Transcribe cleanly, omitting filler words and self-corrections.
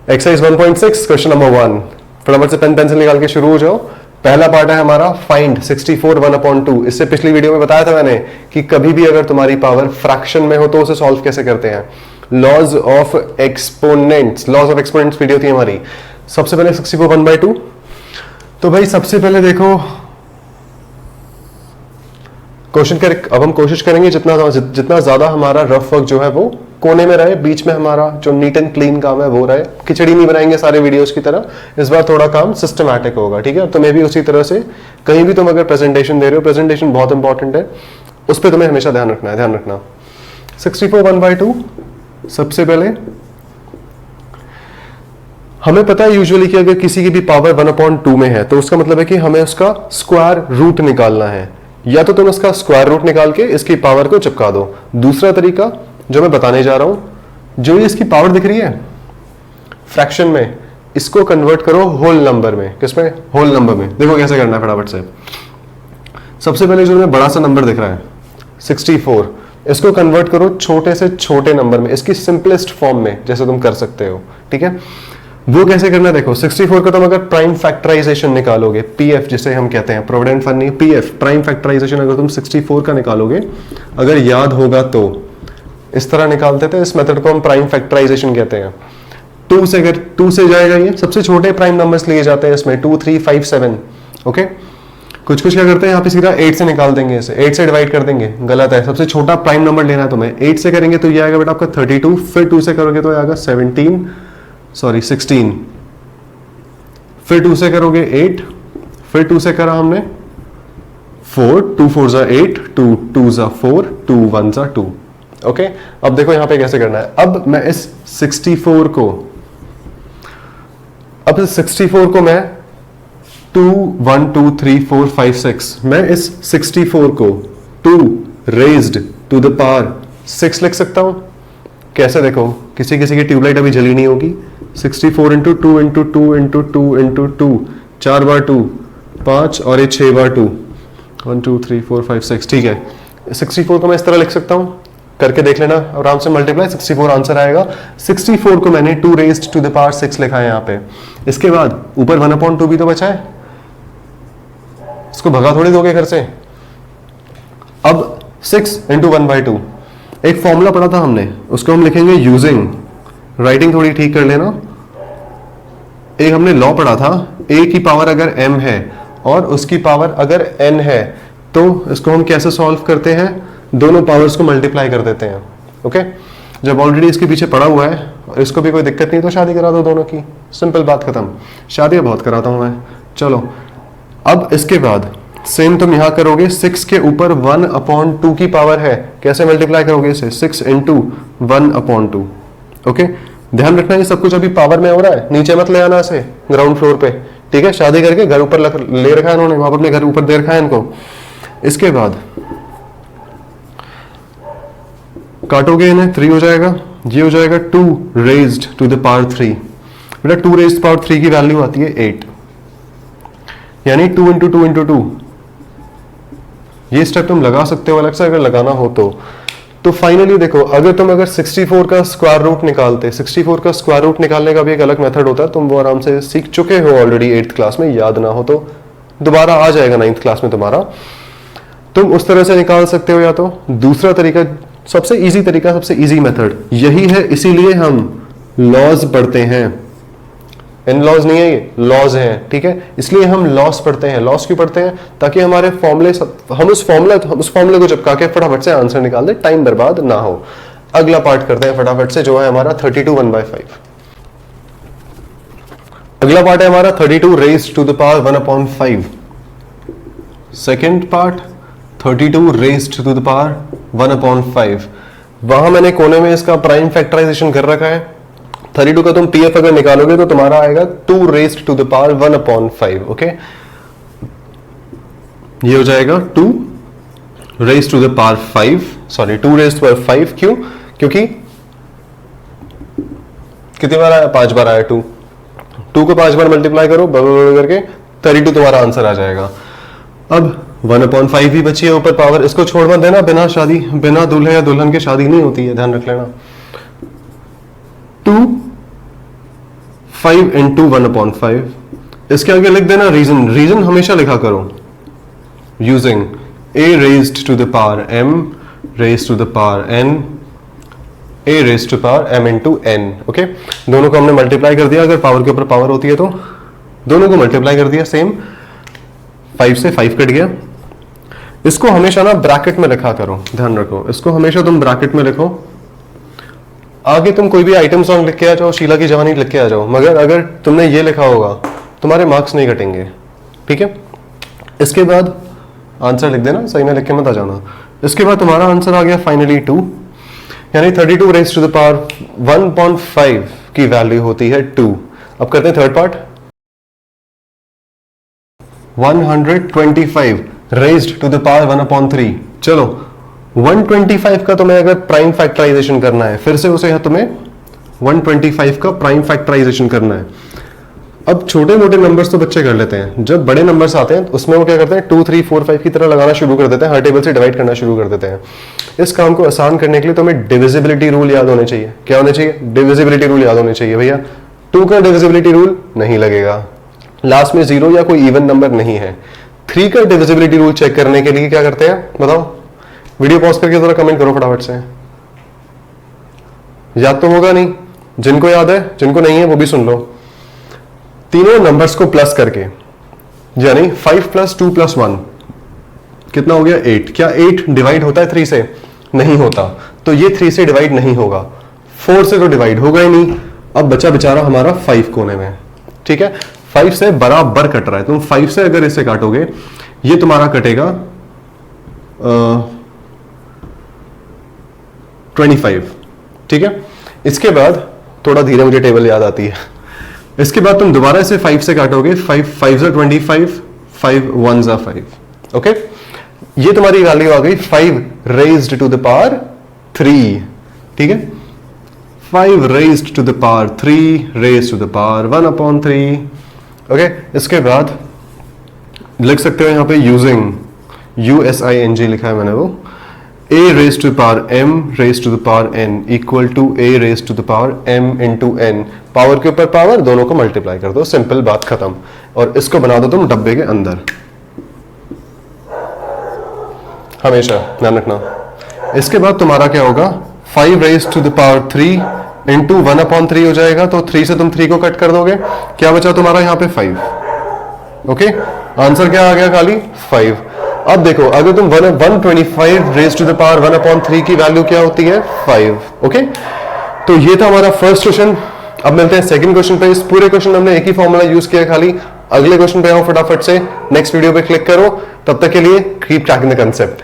Exercise 1.6 question number 1। फटाफट से pen pencil निकाल के शुरू हो जाओ। पहला पार्ट है हमारा फाइंड 64 1/2। इससे पिछली वीडियो में बताया था मैंने कि कभी भी अगर तुम्हारी पावर फ्रैक्शन में हो तो उसे सॉल्व कैसे करते हैं। लॉज ऑफ एक्सपोनेंट्स वीडियो थी हमारी। सबसे पहले 64 1/2। तो भाई सबसे पहले देखो क्वेश्चन कर, अब हम कोशिश करेंगे जितना ज्यादा हमारा रफ वर्क जो है वो कोने में रहे, बीच में हमारा जो नीट एंड क्लीन काम है वो रहे। खिचड़ी नहीं बनाएंगे सारे वीडियोस की तरह। इस बार थोड़ा काम सिस्टमैटिक होगा, ठीक है। तुम्हें भी उसी तरह से कहीं भी तुम अगर प्रेजेंटेशन दे रहे हो, प्रेजेंटेशन बहुत इंपॉर्टेंट है, उस पर तुम्हें हमेशा ध्यान रखना। 64 1/2। सबसे पहले हमें पता है यूजुअली कि अगर किसी की भी पावर 1/2 में है तो उसका मतलब है कि हमें उसका स्क्वायर रूट निकालना है। या तो तुम इसका स्क्वायर रूट निकाल के इसकी पावर को चिपका दो। दूसरा तरीका जो मैं बताने जा रहा हूं, जो ये इसकी पावर दिख रही है फ्रैक्शन में, इसको कन्वर्ट करो होल नंबर में। किसमें? होल नंबर में। देखो कैसे करना है फटाफट से। सबसे पहले जो बड़ा सा नंबर दिख रहा है 64, इसको कन्वर्ट करो छोटे से छोटे नंबर में, इसकी सिंपलेस्ट फॉर्म में जैसे तुम कर सकते हो, ठीक है। वो कैसे करना है देखो। 64 का तुम अगर प्राइम फैक्टराइजेशन निकालोगे, पीएफ जिसे हम कहते हैं, प्रोविडेंट फंड नहीं, पीएफ प्राइम फैक्टराइजेशन अगर तुम 64 का निकालोगे, अगर याद होगा तो इस तरह निकालते थे। इस मेथड को हम प्राइम फैक्टराइजेशन कहते हैं। 2 से अगर 2 से जाएगा, ये सबसे छोटे प्राइम नंबर्स लिए जाते हैं इसमें, 2 3 5 7। ओके, कुछ क्या करते हैं यहाँ पे सीधा 8 से निकाल देंगे, इसे 8 से डिवाइड कर देंगे। गलत है, सबसे छोटा प्राइम नंबर लेना है तुम्हें। 8 से करेंगे तो ये आएगा बेटा आपका 32, फिर 2 से करोगे तो आएगा 16, फिर 2 से करोगे 8, फिर 2 से करा हमने 4, 2 4 जा 8, 2 2 जा 4, 2 1 जा 2। ओके, अब देखो यहां पे कैसे करना है। अब मैं इस 64 को मैं 2 1 2 3 4 5 6, मैं इस 64 को 2 रेज्ड टू द पावर 6 लिख सकता हूं। कैसे? देखो, किसी की ट्यूबलाइट अभी जली नहीं होगी। 64 इंटू 2 इंटू 2 इंटू 2 इंटू 2, 4 बार 2 5, और ये 6 बार 2, 1 2 3 4 5 6, ठीक है। 64 को मैं इस तरह लिख सकता हूं, करके देख लेना आराम से। मल्टीप्लाई 64 आंसर आएगा। 64 को मैंने 2 रेज्ड टू द पावर 6 लिखा है यहाँ पे। इसके बाद ऊपर 1/2 भी तो बचा है, इसको भगा थोड़ी दोगे घर से। अब 6 इंटू 1/2, एक फॉर्मूला पढ़ा था हमने, उसको हम लिखेंगे यूजिंग, राइटिंग थोड़ी ठीक कर लेना। एक हमने लॉ पढ़ा था, a की पावर अगर m है और उसकी पावर अगर n है तो इसको हम कैसे सॉल्व करते हैं, दोनों पावर्स को मल्टीप्लाई कर देते हैं। ओके, जब ऑलरेडी इसके पीछे पड़ा हुआ है और इसको भी कोई दिक्कत नहीं तो शादी करा दो दोनों की, सिंपल बात खत्म। शादियां बहुत कराता हूं मैं। चलो, अब इसके बाद सेम तुम यहां करोगे। 6 के ऊपर 1/2 की पावर है, कैसे मल्टीप्लाई करोगे इसे? 6 इंटू 1/2। ओके, ध्यान रखना ये सब कुछ अभी पावर में हो रहा है, नीचे मत ले आना इसे ग्राउंड फ्लोर पे, ठीक है। शादी करके घर ऊपर ले रखा है इन्होंने, वहां अपने घर ऊपर दे रखा है इनको। इसके बाद काटोगे इन्हें, 3 हो जाएगा, ये हो जाएगा 2 रेज्ड टू द पावर 3। बेटा 2 रेज्ड पावर 3 की वैल्यू आती है 8, यानी 2 इंटू 2 इंटू 2। ये स्टेप तुम लगा सकते हो अलग से अगर लगाना हो तो फाइनली देखो, अगर 64 का स्क्वायर रूट निकालते, 64 का स्क्वायर रूट निकालने का भी एक अलग मेथड होता है, तुम वो आराम से सीख चुके हो ऑलरेडी 8th क्लास में। याद ना हो तो दोबारा आ जाएगा 9th क्लास में तुम्हारा। तुम उस तरह से निकाल सकते हो, या तो दूसरा तरीका, सबसे इजी मेथड यही है। इसीलिए हम लॉज पढ़ते हैं। इन लॉज नहीं है, ये लॉज हैं, ठीक है। इसलिए हम लॉस पढ़ते हैं। लॉस क्यों पढ़ते हैं? ताकि हमारे फॉर्मूले, हम उस फॉर्मूले को चिपका के फटाफट से आंसर निकाल दे, टाइम बर्बाद ना हो। अगला पार्ट करते हैं फटाफट से, जो है हमारा 32 1/5। अगला पार्ट है हमारा 32 raised to the power 1/5। Second part 32 raised to the power 1/5। वहां मैंने कोने में इसका प्राइम फैक्टराइजेशन कर रखा है। 32 का तुम पीएफ अगर निकालोगे तो तुम्हारा आएगा 2 raised to the power 1/5। Okay, ये हो जाएगा 2 raised to the power 5, sorry 2 raised to 5। क्यों? क्योंकि कितनी बार आया? 5 बार आया 2 को 5 बार मल्टीप्लाई करो करके 32 तुम्हारा आंसर आ जाएगा। अब 1/5 भी बची है ऊपर पावर, इसको छोड़ मत देना। बिना दूल्हे या दुल्हन के शादी नहीं होती है, ध्यान रख लेना। 2 5 इंटू 1/5। इसके आगे लिख देना रीजन, रीजन हमेशा लिखा करो using a raised to the power m raised to the power n a raised to power m into n। Okay, दोनों को हमने मल्टीप्लाई कर दिया, अगर पावर के ऊपर पावर होती है तो दोनों को मल्टीप्लाई कर दिया, सेम 5 से 5 कट गया। इसको हमेशा ना ब्रैकेट में लिखा करो, ध्यान रखो, इसको हमेशा तुम ब्रैकेट में लिखो। आगे तुम कोई भी आइटम सॉन्ग लिख के आ जाओ, शीला की जवानी लिख के आ जाओ, मगर अगर तुमने ये लिखा होगा तुम्हारे मार्क्स नहीं कटेंगे, ठीक है। इसके बाद आंसर लिख देना, सही में लिख के मत आ जाना। इसके बाद तुम्हारा आंसर आ गया फाइनली 2, यानी 32 रेज़ टू द पावर 1/5 की वैल्यू होती है 2। अब करते हैं third part. 125 raised to the power 1/3। चलो 125 का तुम्हें अगर प्राइम फैक्टराइजेशन करना है, फिर से उसे तुम्हें 125 का प्राइम फैक्टराइजेशन करना है। अब छोटे मोटे नंबर्स तो बच्चे कर लेते हैं, जब बड़े नंबर्स आते हैं उसमें वो क्या करते हैं 2 3 4 5 की तरह लगाना शुरू कर देते हैं, हर टेबल से डिवाइड करना शुरू कर देते हैं। इस काम को आसान करने के लिए तुम्हें डिविजिबिलिटी रूल याद होने चाहिए। क्या होने चाहिए? डिविजिबिलिटी रूल याद होने चाहिए भैया। 2 का डिविजिबिलिटी रूल नहीं लगेगा, लास्ट में 0 या कोई इवन नंबर नहीं है। 3 का डिविजिबिलिटी रूल चेक करने के लिए क्या करते हैं बताओ? वीडियो पॉज करके जरा कमेंट करो फटाफट से। याद तो होगा नहीं, जिनको याद है, जिनको नहीं है वो भी सुन लो। तीनों नंबर्स को प्लस करके, यानी 5 + 2 + 1 कितना हो गया 8। क्या 8 डिवाइड होता है 3 से? नहीं होता, तो ये 3 से डिवाइड नहीं होगा, 4 से तो डिवाइड होगा ही नहीं। अब बचा बेचारा हमारा 5 कोने में, ठीक है। 5 से बराबर कट रहा है, तुम 5 से अगर इसे काटोगे ये तुम्हारा कटेगा 25, ठीक है। इसके बाद थोड़ा धीरे, मुझे टेबल याद आती है। इसके बाद तुम दोबारा इसे 5 से काटोगे, 5 5 = 25, 5 1 = 5। ओके, ये तुम्हारी वैल्यू आ गई 5 रेज़्ड टू द पावर 3, ठीक है। 5 raised to the power 3 raised to the power 1/3। Okay, इसके बाद लिख सकते हो यहां पे यूजिंग USING लिखा है मैंने, वो a raised to the power m raised to the power n equal to a raised to the power m into n। Power के ऊपर पावर, दोनों को मल्टीप्लाई कर दो, सिंपल बात खत्म। और इसको बना दो तुम डब्बे के अंदर, हमेशा ध्यान रखना। इसके बाद तुम्हारा क्या होगा 5 raised to the power 3 into 1/3 हो जाएगा, तो 3 से तुम 3 को कट कर दोगे, क्या बचा तुम्हारा यहाँ पे 5। ओके, आंसर क्या आ गया? खाली 5। अब देखो, अगर तुम 125 रेज़्ड टू द पावर 1/3 की वैल्यू क्या होती है 5। ओके, तो ये था हमारा फर्स्ट क्वेश्चन। अब मिलते हैं सेकंड क्वेश्चन पे। इस पूरे क्वेश्चन में हमने एक ही फॉर्मूला यूज किया खाली। अगले क्वेश्चन पे आओ फटाफट से, नेक्स्ट वीडियो पे क्लिक करो। तब तक के लिए कीप ट्रैकिंग द कंसेप्ट।